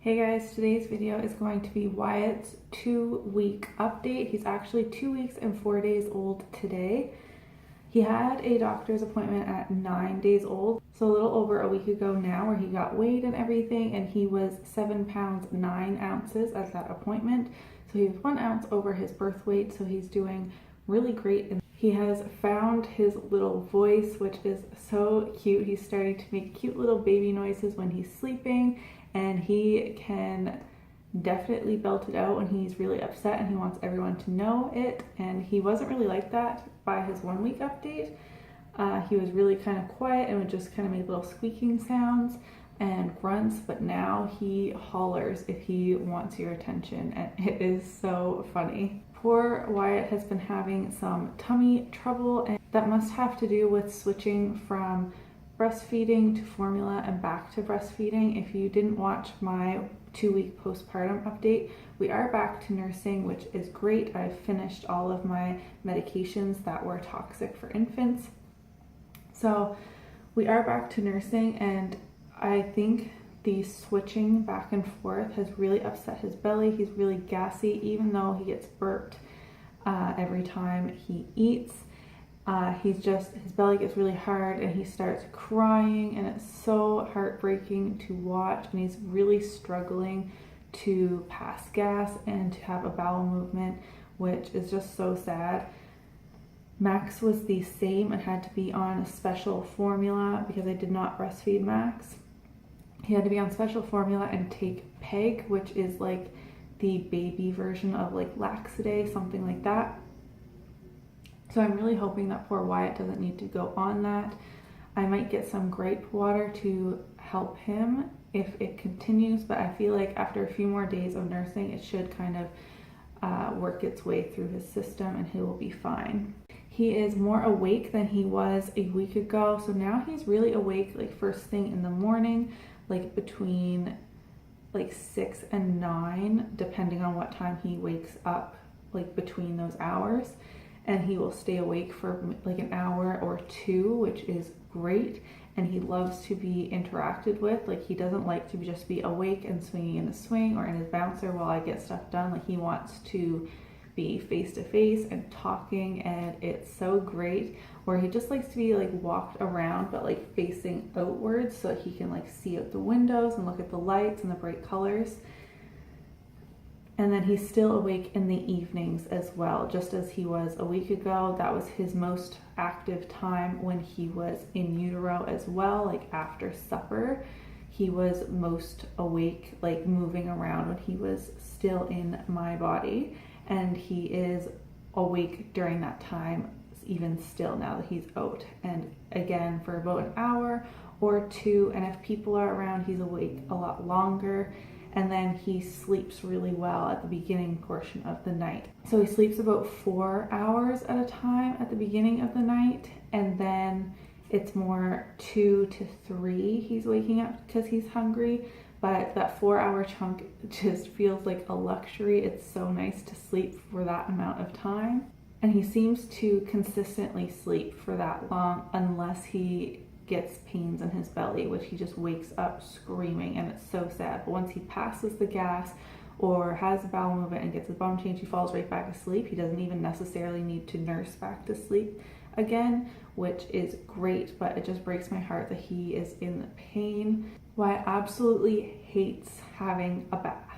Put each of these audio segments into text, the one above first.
Hey guys, today's video is going to be Wyatt's 2-week update. He's actually 2 weeks and 4 days old today. He had a doctor's appointment at 9 days old, so a little over a week ago now, where he got weighed and everything, and he was 7 pounds 9 ounces at that appointment. So he was 1 ounce over his birth weight, so he's doing really great. He has found his little voice, which is so cute. He's starting to make cute little baby noises when he's sleeping, and he can definitely belt it out when he's really upset and he wants everyone to know it. And he wasn't really like that by his 1 week update. He was really kind of quiet and would just kind of make little squeaking sounds and grunts, but now he hollers if he wants your attention, and it is so funny. Poor Wyatt has been having some tummy trouble, and that must have to do with switching from breastfeeding to formula and back to breastfeeding. If you didn't watch my 2-week postpartum update, we are back to nursing, which is great. I've finished all of my medications that were toxic for infants. So we are back to nursing, and I think the switching back and forth has really upset his belly. He's really gassy, even though he gets burped every time he eats. His belly gets really hard and he starts crying, and it's so heartbreaking to watch, and he's really struggling to pass gas and to have a bowel movement, which is just so sad. Max was the same and had to be on a special formula because I did not breastfeed Max. He had to be on special formula and take PEG, which is like the baby version of like Laxaday, something like that. So I'm really hoping that poor Wyatt doesn't need to go on that. I might get some grape water to help him if it continues, but I feel like after a few more days of nursing, it should kind of work its way through his system and he will be fine. He is more awake than he was a week ago. So now he's really awake like first thing in the morning, like between like 6 and 9, depending on what time he wakes up, like between those hours. And he will stay awake for like an hour or 2, which is great. And he loves to be interacted with. Like, he doesn't like to just be awake and swinging in a swing or in his bouncer while I get stuff done. Like, he wants to be face to face and talking, and it's so great. Where he just likes to be like walked around, but like facing outwards, so he can like see out the windows and look at the lights and the bright colors. And then he's still awake in the evenings as well, just as he was a week ago. That was his most active time when he was in utero as well. Like after supper, he was most awake, like moving around when he was still in my body. And he is awake during that time, even still now that he's out. And again, for about an hour or 2. And if people are around, he's awake a lot longer. And then he sleeps really well at the beginning portion of the night. So he sleeps about 4 hours at a time at the beginning of the night, and then it's more 2 to 3 he's waking up because he's hungry. But that 4-hour chunk just feels like a luxury. It's so nice to sleep for that amount of time. And he seems to consistently sleep for that long unless he gets pains in his belly, which he just wakes up screaming, and it's so sad. But once he passes the gas or has a bowel movement and gets his bum changed, he falls right back asleep. He doesn't even necessarily need to nurse back to sleep again, which is great, but it just breaks my heart that he is in pain. Wyatt absolutely hates having a bath.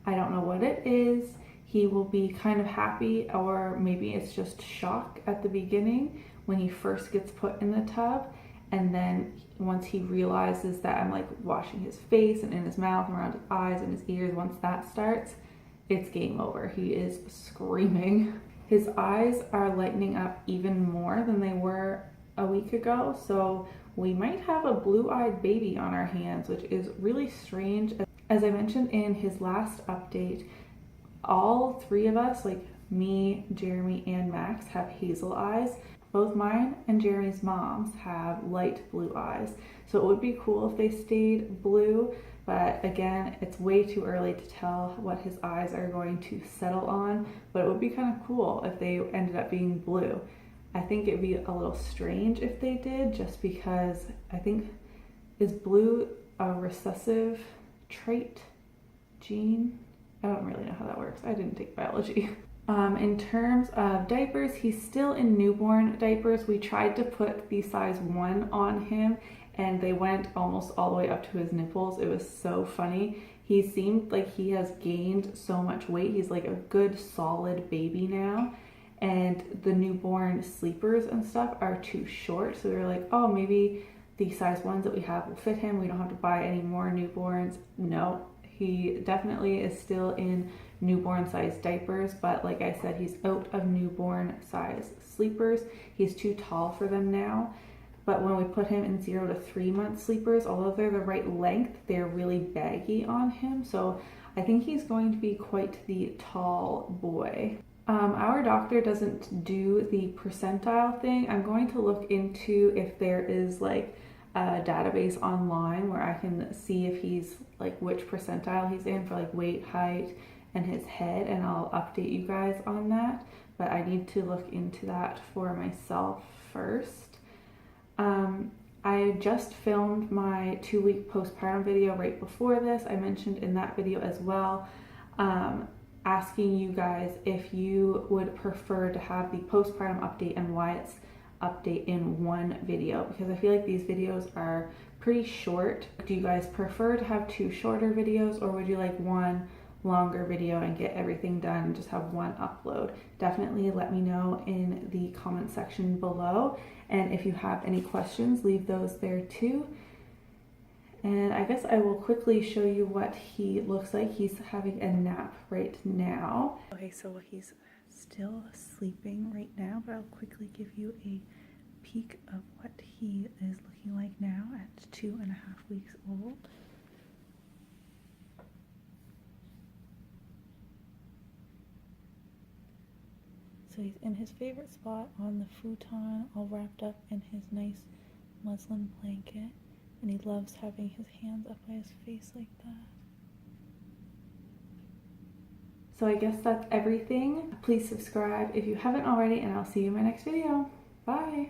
I don't know what it is. He will be kind of happy, or maybe it's just shock at the beginning when he first gets put in the tub. And then once he realizes that I'm like washing his face and in his mouth and around his eyes and his ears, once that starts, it's game over. He is screaming. His eyes are lightening up even more than they were a week ago. So we might have a blue-eyed baby on our hands, which is really strange. As I mentioned in his last update, all 3 of us, like me, Jeremy, and Max, have hazel eyes. Both mine and Jeremy's moms have light blue eyes. So it would be cool if they stayed blue, but again, it's way too early to tell what his eyes are going to settle on, but it would be kind of cool if they ended up being blue. I think it'd be a little strange if they did, just because I think, is blue a recessive trait? gene. I don't really know how that works. I didn't take biology. In terms of diapers, he's still in newborn diapers. We tried to put the size 1 on him and they went almost all the way up to his nipples. It was so funny. He seemed like he has gained so much weight. He's like a good solid baby now. And the newborn sleepers and stuff are too short. So we were like, oh, maybe the size 1s that we have will fit him. We don't have to buy any more newborns. No, he definitely is still in newborn size diapers, but like I said, he's out of newborn size sleepers. He's too tall for them now. But when we put him in 0 to 3 month sleepers, although they're the right length, they're really baggy on him. So I think he's going to be quite the tall boy. Our doctor doesn't do the percentile thing. I'm going to look into if there is like a database online where I can see if he's like which percentile he's in for like weight, height, and his head, and I'll update you guys on that. But I need to look into that for myself first. I just filmed my 2-week postpartum video right before this. I mentioned in that video as well, asking you guys if you would prefer to have the postpartum update and Wyatt's update in one video, because I feel like these videos are pretty short. Do you guys prefer to have 2 shorter videos, or would you like 1 longer video and get everything done and just have 1 upload? Definitely let me know in the comment section below, and if you have any questions, leave those there too. And I guess I will quickly show you what he looks like. He's having a nap right now. Okay, so he's still sleeping right now, but I'll quickly give you a peek of what he is looking like now at 2.5 weeks old. So he's in his favorite spot on the futon, all wrapped up in his nice muslin blanket, and he loves having his hands up by his face like that. So I guess that's everything. Please subscribe if you haven't already, and I'll see you in my next video. Bye!